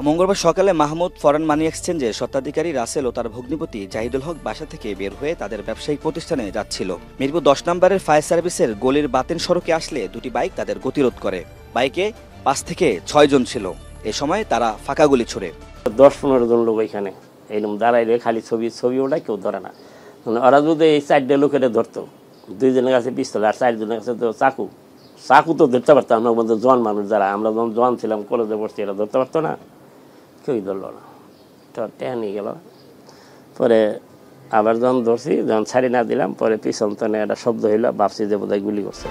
মঙ্গলবার সকালে মাহমুদ ফরেন মানি এক্সচেঞ্জে স্বত্বাধিকারী রাসেল ও তার ভগ্নিপতি জাহিদুল হক বাসা থেকে বের হয়ে তাদের ব্যবসায়িক প্রতিষ্ঠানে যাচ্ছিল। মিরপুর 10 নম্বরের ফায়ার সার্ভিসের গলির বাতেন সড়কে আসলে দুটি বাইক তাদের গতিরোধ করে। বাইকে 5 থেকে 6 জন ছিল। এ সময় তারা ফাঁকা গুলি ছুড়ে। 10-15 জন লোক এখানে এইরকম দাঁড়াইলে খালি ছবি ওটা কেউ ধরে না। ওরা যদি এই 4 লোকের ধরতো, 2 জনের কাছে পিস্তল আর 4 জনের কাছে তো চাকু তো ধরতে পারতাম না। আমাদের জোয়ান মানুষ যারা, আমরা যখন জোয়ান ছিলাম কলেজে পড়ছি, এরা ধরতে পারতো না, কেউই ধরলো না। তো টেহা নিয়ে গেল। পরে আবার যখন ধরছি, যখন ছাড়ি না দিলাম, পরে পিছন তনে একটা শব্দ হইলো, ভাবছি যে বোধহয় গুলি করছে।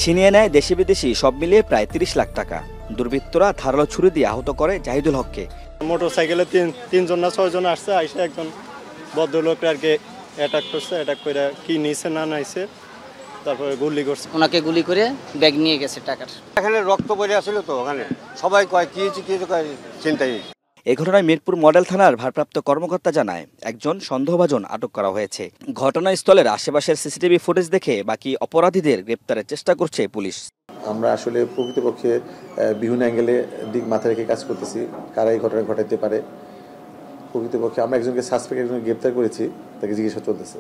ছিনিয়ে নেয় দেশি বিদেশি সব মিলিয়ে প্রায় 30 লাখ টাকা। দুর্বৃত্তরা ধারালো ছুরি দিয়ে আহত করে জাহিদুল হককে। মোটর সাইকেলে 3 জন না 6 জন আসছে, আইসা একজন ভদ্রলোক আর কি অ্যাটাক করছে। অ্যাটাক করে কি নিছে না নাইছে, তারপরে গুলি করছে। ওনাকে গুলি করে ব্যাগ নিয়ে গেছে টাকার। এখানে রক্ত পড়ে আসছিল তো, ওখানে সবাই কয় কি কয় চিন্তাই। এই ঘটনায় মিরপুর মডেল থানার ভারপ্রাপ্ত কর্মকর্তা জানায়, একজন সন্দেহভাজন আটক করা হয়েছে। ঘটনাস্থলের আশেপাশের সিসিটিভি ফুটেজ দেখে বাকি অপরাধীদের গ্রেপ্তারের চেষ্টা করছে পুলিশ। আমরা আসলে প্রকৃতপক্ষে বিভিন্ন অ্যাঙ্গেলে দিক মাথায় রেখে কাজ করতেছি, কারা এই ঘটনা ঘটাইতে পারে। প্রকৃতপক্ষে আমরা একজনকে একজনকে গ্রেপ্তার করেছি, তাকে জিজ্ঞাসা চলতেছে।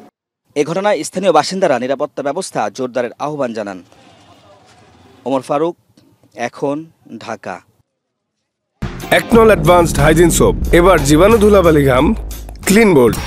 এ ঘটনায় স্থানীয় বাসিন্দারা নিরাপত্তা ব্যবস্থা জোরদারের আহ্বান জানান। ওমর ফারুক, এখন, ঢাকা। একনল অ্যাডভান্সড হাইজিন সোপ, এবার জীবাণু ধুলাবালি ঘাম ক্লিন বোল্ড।